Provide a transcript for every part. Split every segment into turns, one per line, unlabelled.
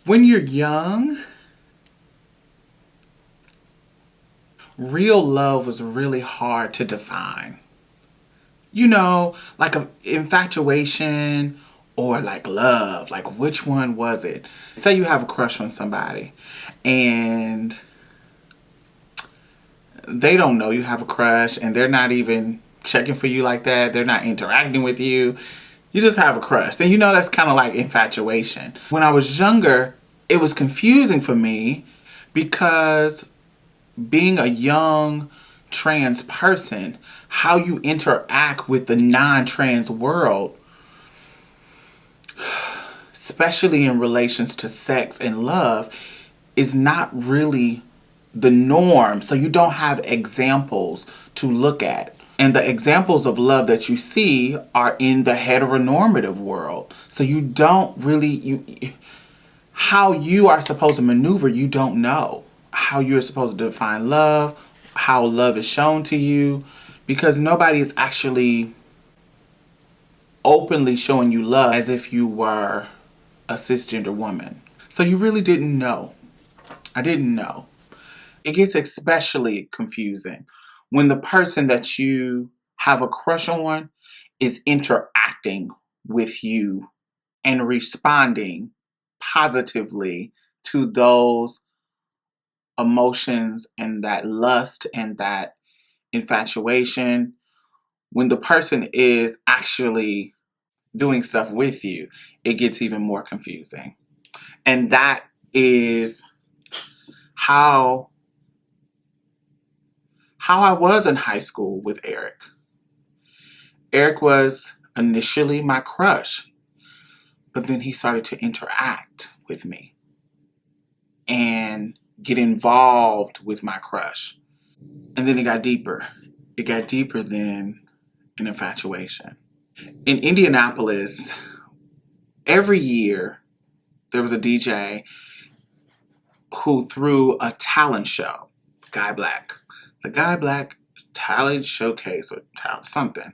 When you're young, real love was really hard to define. You know, like a infatuation or like love, like which one was it? Say you have a crush on somebody and they don't know you have a crush and they're not even checking for you like that. They're not interacting with you. You just have a crush. Then you know that's kind of like infatuation. When I was younger, it was confusing for me because being a young trans person, how you interact with the non-trans world, especially in relations to sex and love, is not really the norm. So you don't have examples to look at. And the examples of love that you see are in the heteronormative world. So you don't really, how you are supposed to maneuver, you don't know. How you're supposed to define love, how love is shown to you, because nobody is actually openly showing you love as if you were a cisgender woman. So you really didn't know. I didn't know. It gets especially confusing when the person that you have a crush on is interacting with you and responding positively to those emotions and that lust and that infatuation. When the person is actually doing stuff with you, it gets even more confusing. And that is how I was in high school with Eric. Eric was initially my crush, but then he started to interact with me and get involved with my crush. And then it got deeper. It got deeper than an infatuation. In Indianapolis, every year there was a DJ who threw a talent show, Guy Black. The Guy Black Talent Showcase or something.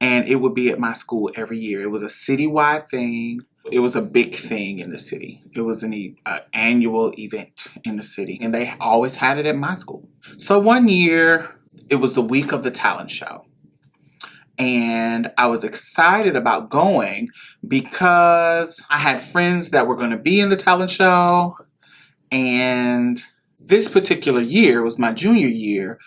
And it would be at my school every year. It was a citywide thing. It was a big thing in the city. It was an annual event in the city. And they always had it at my school. So one year, it was the week of the talent show. And I was excited about going because I had friends that were going to be in the talent show. And this particular year was my junior year.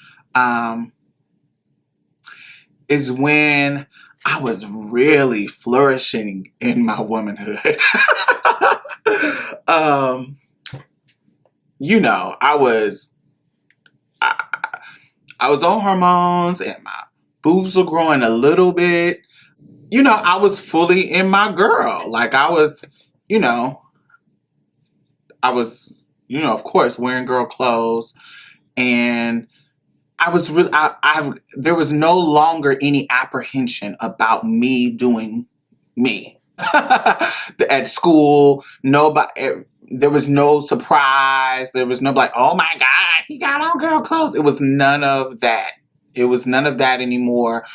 Is when I was really flourishing in my womanhood. I was on hormones and my boobs were growing a little bit. I was fully in my girl. Like I was, of course, wearing girl clothes, and I was really, there was no longer any apprehension about me doing me. At school, there was no surprise. There was no like, oh my God, he got on girl clothes. It was none of that. It was none of that anymore.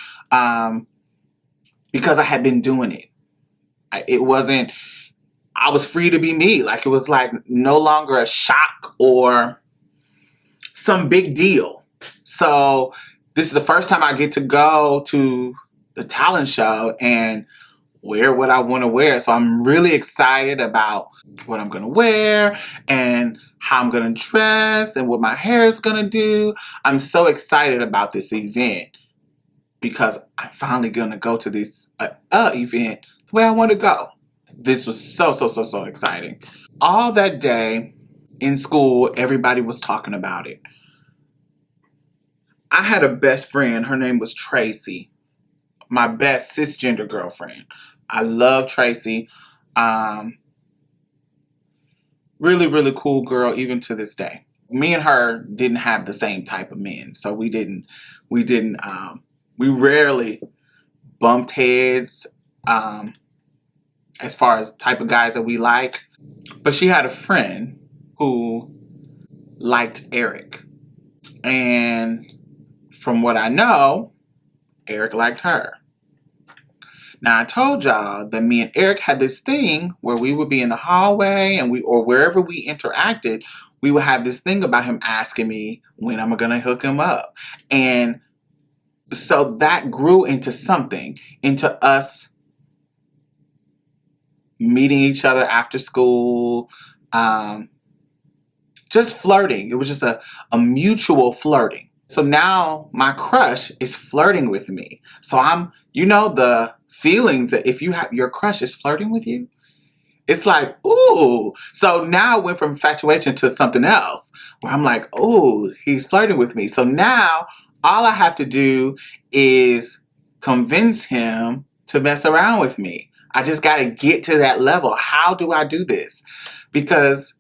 Because I had been doing it. I was free to be me. Like it was like no longer a shock or some big deal. So this is the first time I get to go to the talent show and wear what I want to wear. So I'm really excited about what I'm going to wear and how I'm going to dress and what my hair is going to do. I'm so excited about this event because I'm finally going to go to this event the way I want to go. This was so exciting. All that day in school, everybody was talking about it. I had a best friend. Her name was Tracy. My best cisgender girlfriend. I love Tracy. Really cool girl even to this day. Me and her didn't have the same type of men. So we rarely bumped heads as far as type of guys that we like. But she had a friend who liked Eric. And from what I know, Eric liked her. Now I told y'all that me and Eric had this thing where we would be in the hallway and or wherever we interacted, we would have this thing about him asking me when I'm gonna hook him up. And so that grew into something, into us meeting each other after school, just flirting. It was just a mutual flirting. So now my crush is flirting with me. So the feelings that if you have your crush is flirting with you, it's like, ooh. So now I went from infatuation to something else where I'm like, ooh, he's flirting with me. So now all I have to do is convince him to mess around with me. I just got to get to that level. How do I do this? Because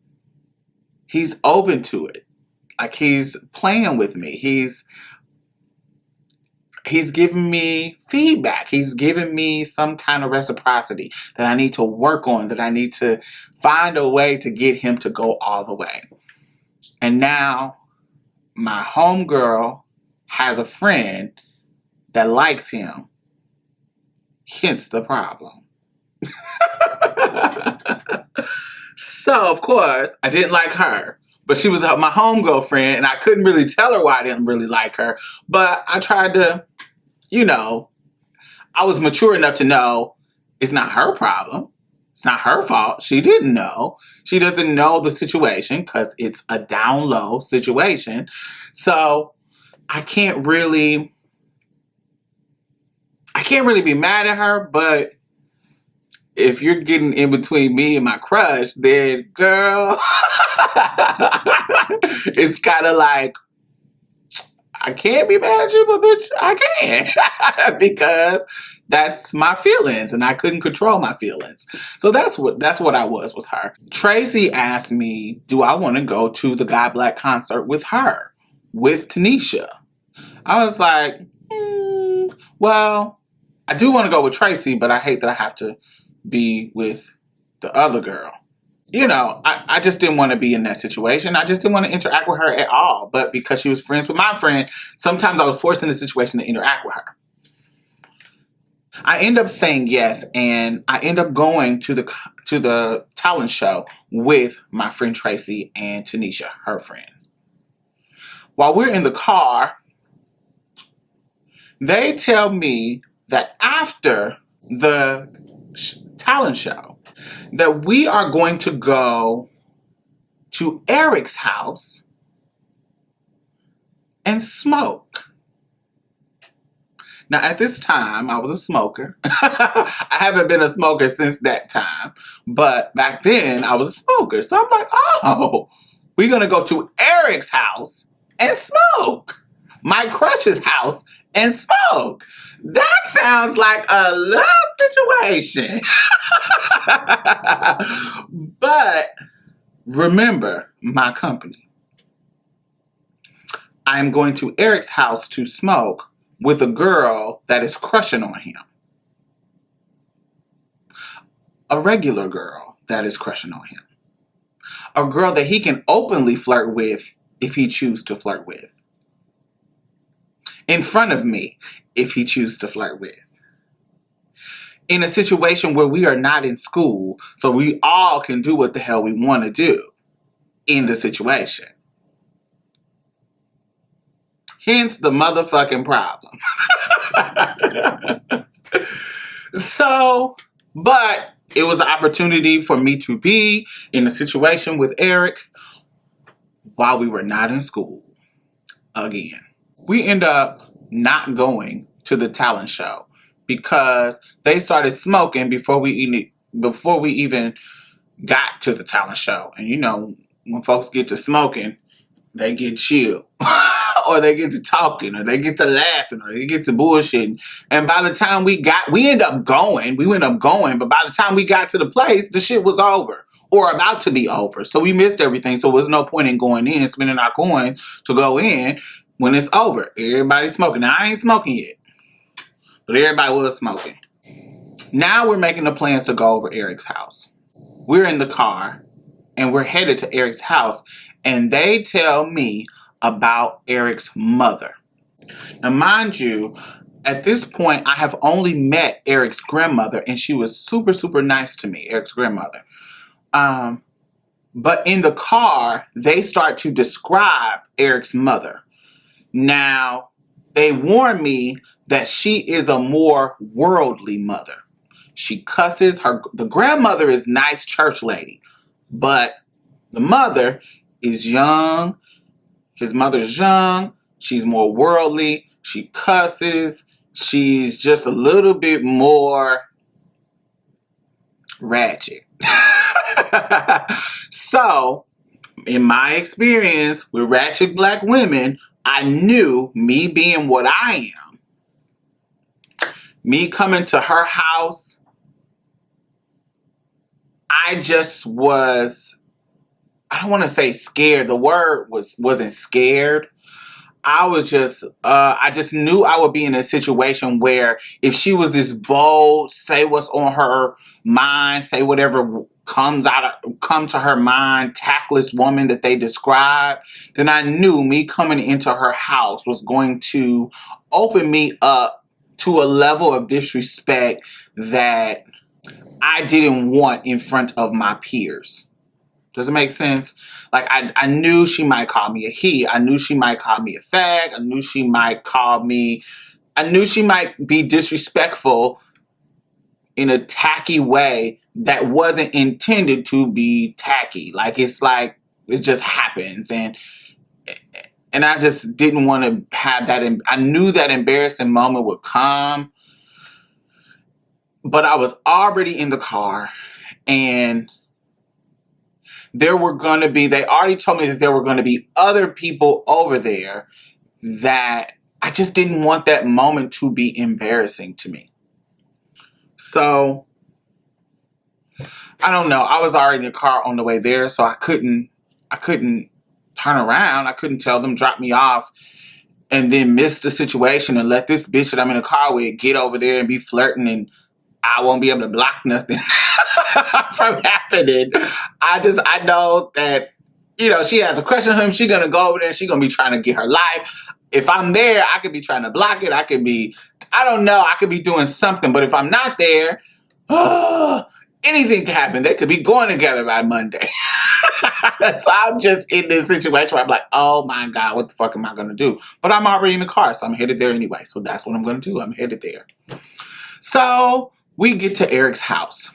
he's open to it. Like, he's playing with me. He's giving me feedback. He's giving me some kind of reciprocity that I need to work on, that I need to find a way to get him to go all the way. And now my homegirl has a friend that likes him. Hence the problem. So, of course, I didn't like her. But she was my homegirl friend, and I couldn't really tell her why I didn't really like her. But I tried to, I was mature enough to know it's not her problem. It's not her fault. She didn't know. She doesn't know the situation because it's a down low situation. So I can't really be mad at her, but if you're getting in between me and my crush, then girl, it's kind of like, I can't be mad at you, but bitch, I can. Because that's my feelings and I couldn't control my feelings. So that's what I was with her. Tracy asked me, do I want to go to the God Black concert with her, with Tanisha? I was like, well, I do want to go with Tracy, but I hate that I have to be with the other girl. I just didn't want to be in that situation. I just didn't want to interact with her at all. But because she was friends with my friend, sometimes I was forced in the situation to interact with her. I end up saying yes, and I end up going to the talent show with my friend Tracy and Tanisha, her friend. While we're in the car, they tell me that after the talent show, that we are going to go to Eric's house and smoke. Now, at this time, I was a smoker. I haven't been a smoker since that time. But back then, I was a smoker. So I'm like, oh, we're going to go to Eric's house and smoke. My crush's house and smoke. That sounds like a love situation. But remember my company. I am going to Eric's house to smoke with a girl that is crushing on him. A regular girl that is crushing on him. A girl that he can openly flirt with if he chooses to flirt with. In front of me, if he chooses to flirt with. In a situation where we are not in school, so we all can do what the hell we want to do in the situation. Hence the motherfucking problem. But it was an opportunity for me to be in a situation with Eric while we were not in school again. We end up not going to the talent show because they started smoking before we even got to the talent show. And when folks get to smoking, they get chill. Or they get to talking, or they get to laughing, or they get to bullshitting. And by the time we end up going, but by the time we got to the place, the shit was over. Or about to be over. So we missed everything. So there was no point in going in, spending our coins to go in when it's over. Everybody's smoking. Now, I ain't smoking yet. But everybody was smoking. Now we're making the plans to go over Eric's house. We're in the car, and we're headed to Eric's house. And they tell me about Eric's mother. Now, mind you, At this point, I have only met Eric's grandmother, and she was super, super nice to me, Eric's grandmother. But in the car, they start to describe Eric's mother. Now, they warn me that she is a more worldly mother. She cusses. The grandmother is nice church lady, but the mother is young. His mother's young. She's more worldly. She cusses. She's just a little bit more ratchet. So, in my experience with ratchet black women, I knew, me being what I am, me coming to her house, I just was, I don't want to say scared. The word wasn't scared. I was just, I just knew I would be in a situation where if she was this bold, say what's on her mind, say whatever come to her mind, tactless woman that they describe, then I knew me coming into her house was going to open me up to a level of disrespect that I didn't want in front of my peers. Does it make sense? Like, I knew she might call me a he. I knew she might call me a fag. I knew she might be disrespectful in a tacky way that wasn't intended to be tacky. Like, it just happens. And I just didn't want to have that. I knew that embarrassing moment would come. But I was already in the car, and they already told me that there were going to be other people over there, that I just didn't want that moment to be embarrassing to me. So, I don't know. I was already in the car on the way there, so I couldn't turn around. I couldn't tell them drop me off and then miss the situation and let this bitch that I'm in the car with get over there and be flirting, and I won't be able to block nothing from happening. I know that, she has a crush on him. She's going to go over there and she's going to be trying to get her life. If I'm there, I could be trying to block it. I could be doing something. But if I'm not there, anything can happen. They could be going together by Monday. So I'm just in this situation where I'm like, oh my God, what the fuck am I going to do? But I'm already in the car, so I'm headed there anyway. So that's what I'm going to do. I'm headed there. So we get to Eric's house.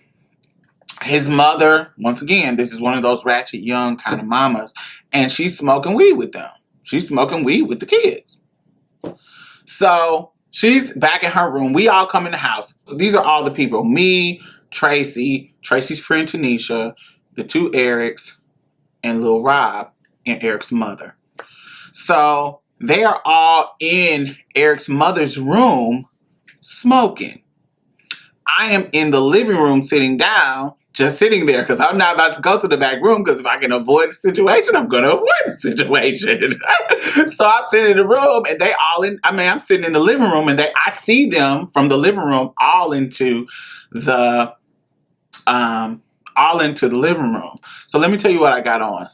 His mother, once again, this is one of those ratchet young kind of mamas, and she's smoking weed with them. She's smoking weed with the kids. So she's back in her room. We all come in the house. These are all the people. Me, Tracy's friend Tanisha, the two Erics, and Lil Rob, and Eric's mother. So they are all in Eric's mother's room smoking. I am in the living room sitting down, just sitting there, because I'm not about to go to the back room, because if I can avoid the situation, I'm going to avoid the situation. So I'm sitting in the room, and I'm sitting in the living room, and I see them from the living room all into the living room. So let me tell you what I got on.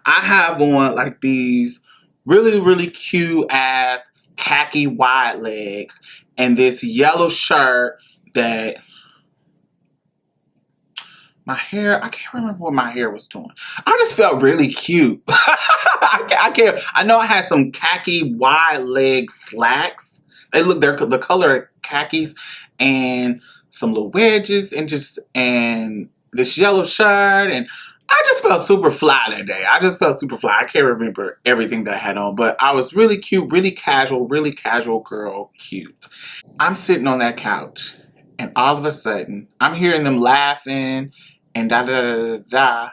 I have on like these really, really cute ass khaki wide legs, and this yellow shirt that my hair, I can't remember what my hair was doing. I just felt really cute. I know I had some khaki wide leg slacks. They're the color khakis, and some little wedges, and this yellow shirt, and I just felt super fly that day. I can't remember everything that I had on, but I was really cute, really casual girl, cute. I'm sitting on that couch, and all of a sudden, I'm hearing them laughing, and da da da da da.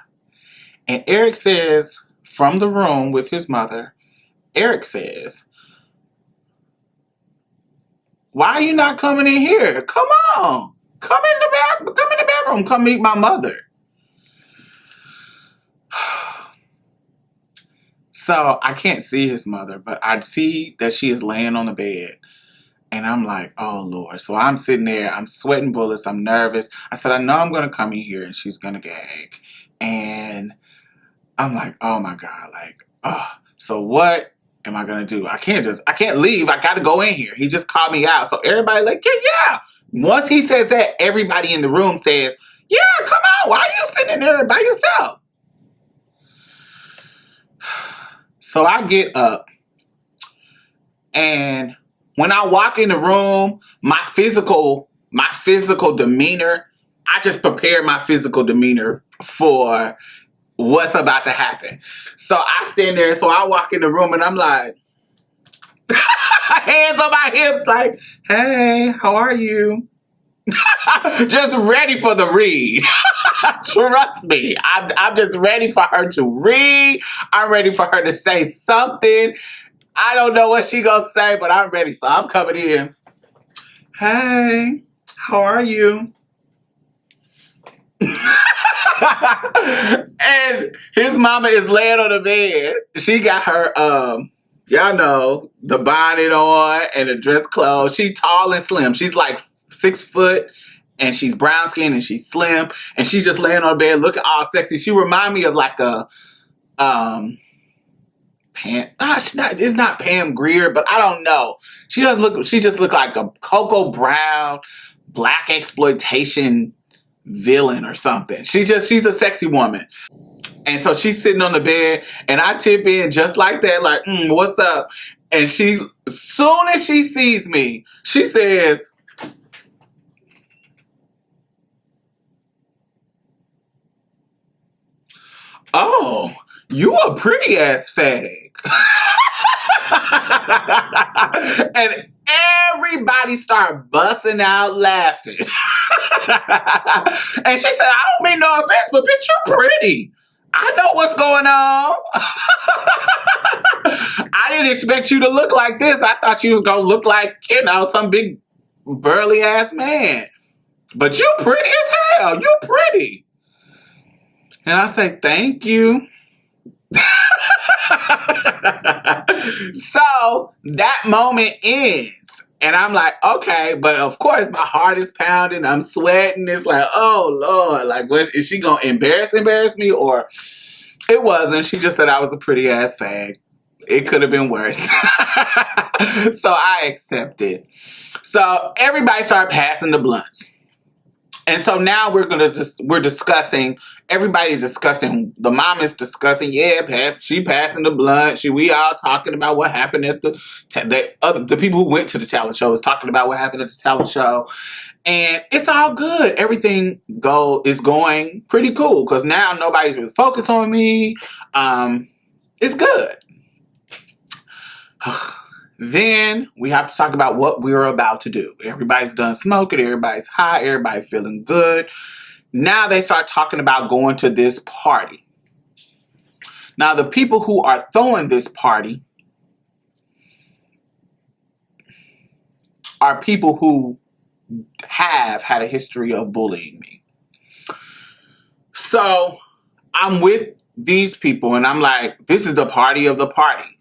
And Eric says, from the room with his mother, Eric says, "Why are you not coming in here? Come on, come in the bedroom, come meet my mother." So I can't see his mother, but I see that she is laying on the bed. And I'm like, oh, Lord. So I'm sitting there. I'm sweating bullets. I'm nervous. I said, I know I'm going to come in here and she's going to gag. And I'm like, oh, my God. Like, oh. So what am I gonna do? I can't leave. I gotta go in here. He just called me out. So everybody like, yeah. Once he says that, everybody in the room says, yeah, come on. Why are you sitting there by yourself? So I get up, and when I walk in the room, my physical demeanor, I just prepare my physical demeanor for what's about to happen. So I stand there, so I walk in the room and I'm like, hands on my hips, like, hey, how are you? Just ready for the read. Trust me, I'm just ready for her to read. I'm ready for her to say something. I don't know what she gonna say, but I'm ready. So I'm coming in. Hey, how are you? And his mama is laying on the bed. She got her, y'all know, the bonnet on and the dress clothes. She tall and slim. She's like 6 foot, and she's brown skin and she's slim, and she's just laying on the bed looking all sexy. She remind me of like a, it's not Pam Grier, but I don't know. She just look like a Coco Brown black exploitation villain or something. She's a sexy woman. And so she's sitting on the bed, and I tip in just like that, like, what's up? And she, as soon as she sees me, she says, oh, you a pretty ass fag. And everybody started busting out laughing. And she said, I don't mean no offense, but bitch, you're pretty. I know what's going on. I didn't expect you to look like this. I thought you was going to look like, some big burly ass man. But you pretty as hell. You pretty. And I say, thank you. So that moment ends. And I'm like, okay, but of course my heart is pounding. I'm sweating. It's like, oh Lord, like, what is she gonna embarrass me? Or it wasn't. She just said I was a pretty ass fag. It could have been worse. So I accepted. So everybody started passing the blunts. And so now we're discussing, everybody's discussing, the mom is discussing, she passing the blunt. We all talking about what happened at the people who went to the talent show was talking about what happened at the talent show. And it's all good. Everything is going pretty cool because now nobody's really focused on me. It's good. Then we have to talk about what we're about to do. Everybody's done smoking. Everybody's high. Everybody feeling good. Now they start talking about going to this party. Now the people who are throwing this party are people who have had a history of bullying me. So I'm with these people and I'm like, this is the party of the party.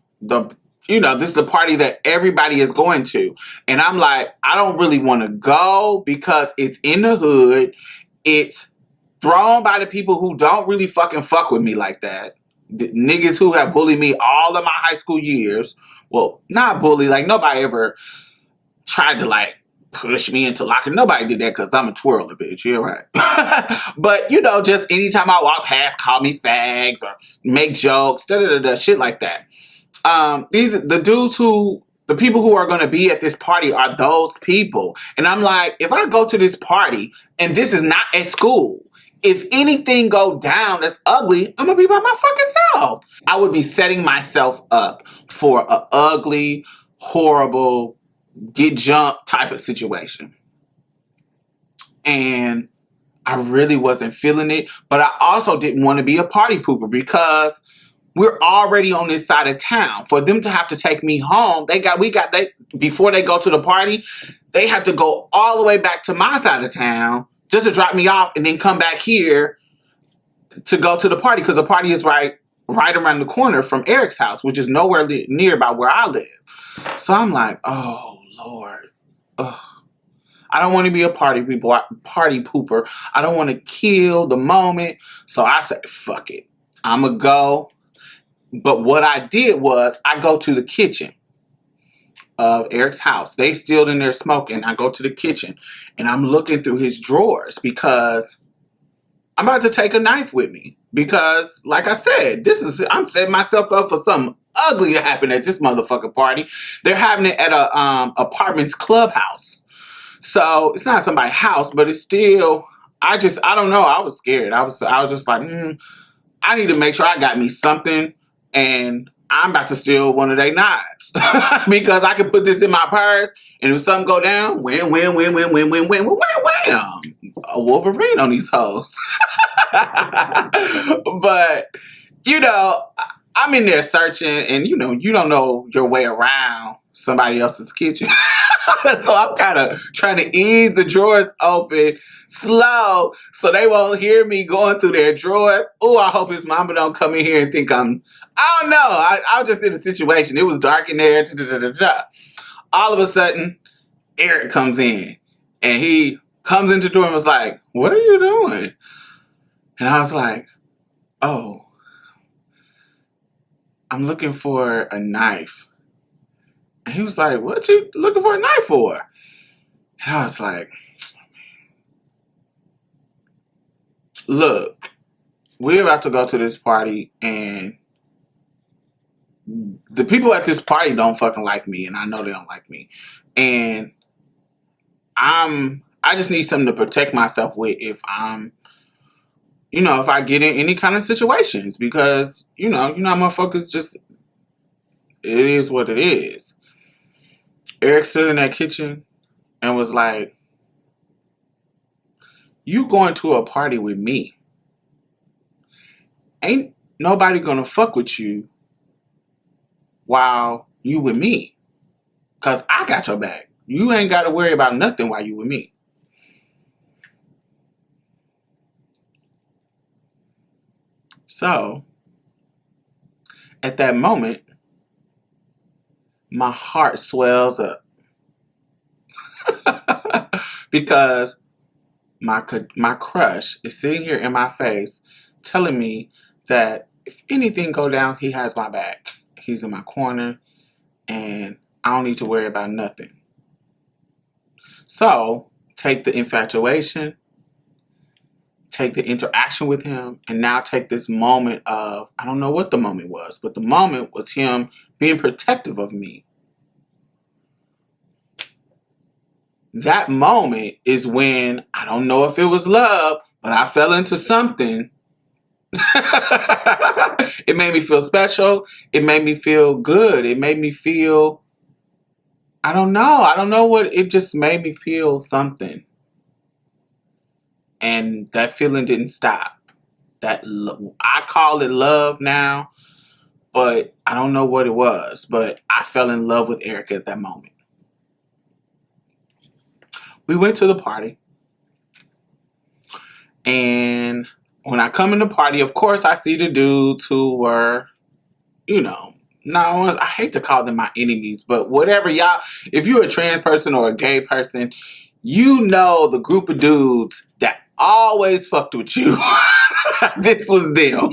This is the party that everybody is going to. And I'm like, I don't really want to go because it's in the hood. It's thrown by the people who don't really fucking fuck with me like that. The niggas who have bullied me all of my high school years. Well, not bully. Like, nobody ever tried to, like, push me into locker. Nobody did that because I'm a twirler, bitch. Yeah, right. But, just anytime I walk past, call me fags or make jokes, shit like that. The people who are going to be at this party are those people. And I'm like, if I go to this party and this is not at school, if anything go down that's ugly, I'm going to be by my fucking self. I would be setting myself up for an ugly, horrible, get jumped type of situation. And I really wasn't feeling it. But I also didn't want to be a party pooper because we're already on this side of town. For them to have to take me home, before they go to the party, they have to go all the way back to my side of town just to drop me off and then come back here to go to the party because the party is right around the corner from Eric's house, which is nowhere near by where I live. So I'm like, oh Lord, ugh. I don't want to be a party pooper. I don't want to kill the moment. So I said, fuck it. I'm going to go. But what I did was I go to the kitchen of Eric's house. They still in there smoking. I go to the kitchen and I'm looking through his drawers because I'm about to take a knife with me. Because, like I said, I'm setting myself up for something ugly to happen at this motherfucking party. They're having it at a apartment's clubhouse. So it's not somebody's house, but it's still. I don't know. I was scared. I was just like, I need to make sure I got me something, and I'm about to steal one of their knives because I can put this in my purse, and if something go down, win, a Wolverine on these hoes. But I'm in there searching, and you don't know your way around somebody else's kitchen. So I'm kind of trying to ease the drawers open slow so they won't hear me going through their drawers. Oh, I hope his mama don't come in here and think I don't know. I was just in a situation. It was dark in there. All of a sudden, Eric comes in, and he comes into the door and was like, "What are you doing?" And I was like, "Oh, I'm looking for a knife." And he was like, "What you looking for a knife for?" And I was like, "Look, we're about to go to this party, and the people at this party don't fucking like me, and I know they don't like me. And I just need something to protect myself with if if I get in any kind of situations, because motherfuckers just, it is what it is." Eric stood in that kitchen and was like, "You going to a party with me. Ain't nobody gonna fuck with you while you with me. Cause I got your back. You ain't gotta worry about nothing while you with me." So, at that moment, my heart swells up. Because my crush is sitting here in my face telling me that if anything go down, he has my back. He's in my corner, and I don't need to worry about nothing. So, take the infatuation, take the interaction with him, and now take this moment of, I don't know what the moment was, but the moment was him being protective of me. That moment is when, I don't know if it was love, but I fell into something. It made me feel special. It made me feel good. It made me feel, I don't know what, it just made me feel something. And that feeling didn't stop. I call it love now, but I don't know what it was. But I fell in love with Eric at that moment. We went to the party. And when I come in the party, of course, I see the dudes who were, I hate to call them my enemies, but whatever, y'all, if you're a trans person or a gay person, the group of dudes that always fucked with you. This was them.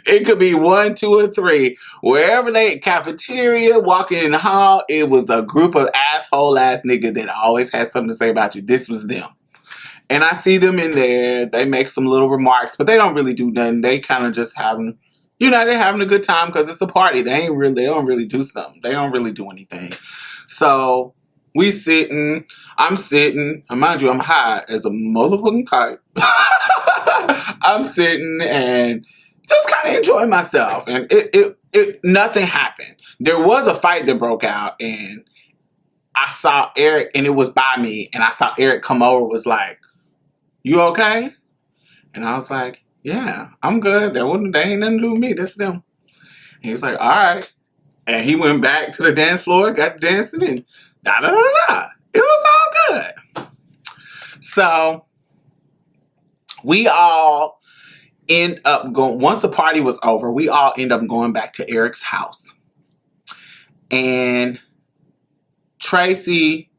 It could be 1, 2, or 3. Wherever they cafeteria, walking in the hall, it was a group of asshole ass niggas that always had something to say about you. This was them. And I see them in there. They make some little remarks, but they don't really do nothing. They kind of just having, they're having a good time because it's a party. They don't really do something. They don't really do anything. So I'm sitting, and mind you, I'm high as a motherfucking kite. I'm sitting and just kind of enjoying myself. And nothing happened. There was a fight that broke out, and I saw Eric, and it was by me, and I saw Eric come over, was like, "You okay?" And I was like, "Yeah, I'm good. They ain't nothing to do with me. That's them." And he was like, "All right." And he went back to the dance floor, got dancing, and da-da-da-da. It was all good. So, we all end up going, once the party was over, we all end up going back to Eric's house. And Tracy,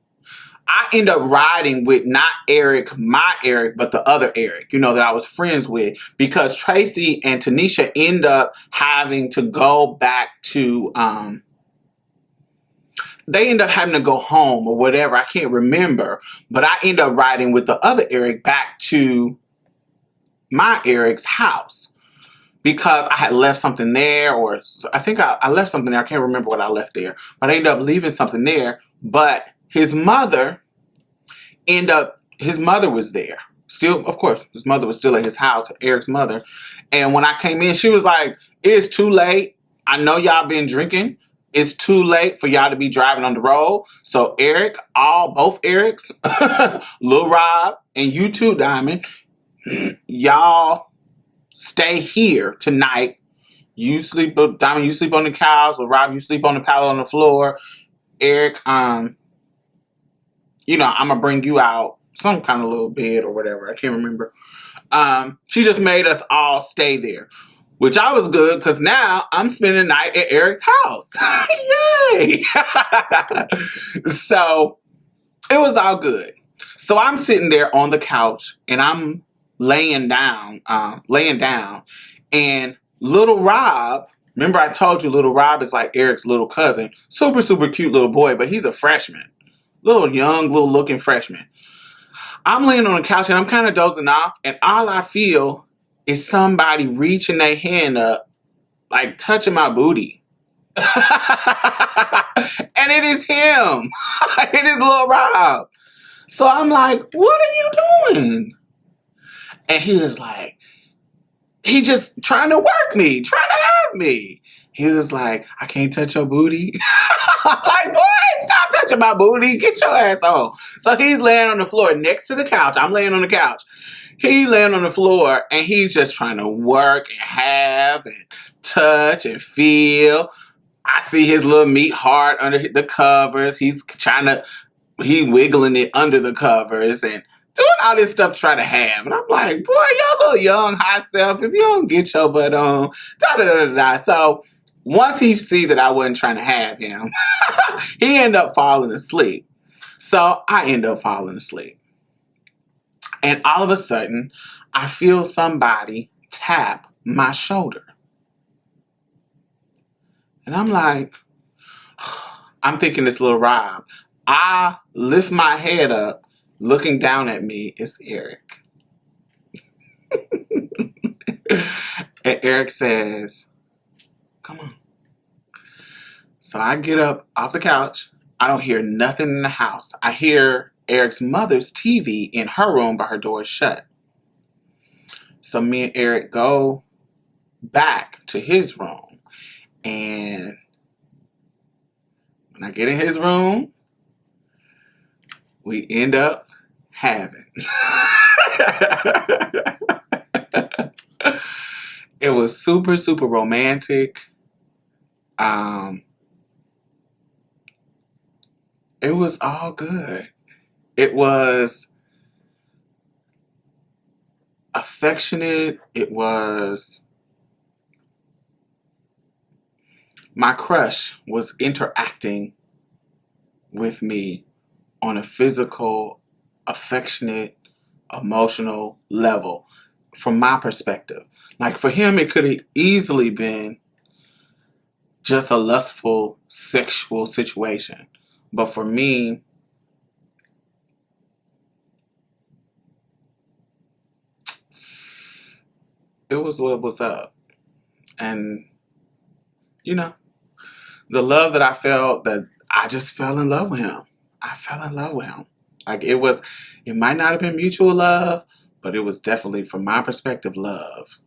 I end up riding with not Eric, my Eric, but the other Eric, you know, that I was friends with, because Tracy and Tanisha end up having to go back to, they end up having to go home or whatever. I can't remember, but I end up riding with the other Eric back to my Eric's house because I had left something there, or I think I left something there. I can't remember what I left there, but I ended up leaving something there. But his mother was there. Still, of course, his mother was still at his house, Eric's mother. And when I came in, she was like, "It's too late. I know y'all been drinking. It's too late for y'all to be driving on the road. So Eric, both Erics, Lil Rob, and you too, Diamond, y'all stay here tonight. Diamond, you sleep on the couch, or Rob, you sleep on the pallet on the floor. Eric, you know, I'm gonna bring you out some kind of little bed or whatever. I can't remember. She just made us all stay there, which I was good because now I'm spending the night at Eric's house. Yay! So it was all good. So I'm sitting there on the couch and I'm laying down, and little Rob, remember I told you little Rob is like Eric's little cousin, super, super cute little boy, but he's a freshman. Little young, little looking freshman. I'm laying on the couch and I'm kind of dozing off, and all I feel is somebody reaching their hand up, like touching my booty. And it is him. It is little Rob. So I'm like, "What are you doing?" And he was like, he just trying to work me, trying to have me. He was like, "I can't touch your booty." I'm like, "Boy, stop touching my booty. Get your ass on." So he's laying on the floor next to the couch. I'm laying on the couch. He laying on the floor and he's just trying to work and have and touch and feel. I see his little meat heart under the covers. He wiggling it under the covers and doing all this stuff to try to have. And I'm like, "Boy, y'all little young hot self, if you don't get your butt on, da da da da da." So once he see that I wasn't trying to have him, he ended up falling asleep. So I end up falling asleep. And all of a sudden, I feel somebody tap my shoulder. And I'm like, I'm thinking it's little Rob. I lift my head up, looking down at me, it's Eric. And Eric says, "Come on." So I get up off the couch. I don't hear nothing in the house. I hear Eric's mother's TV in her room, but her door is shut. So me and Eric go back to his room. And when I get in his room, we end up having. It was super, super romantic. It was all good. It was affectionate. It was, my crush was interacting with me on a physical, affectionate, emotional level from my perspective. Like for him, it could have easily been just a lustful sexual situation. But for me, it was what was up. And, you know, the love that I felt, that I just fell in love with him. I fell in love with him. Like it might not have been mutual love, but it was definitely, from my perspective, love.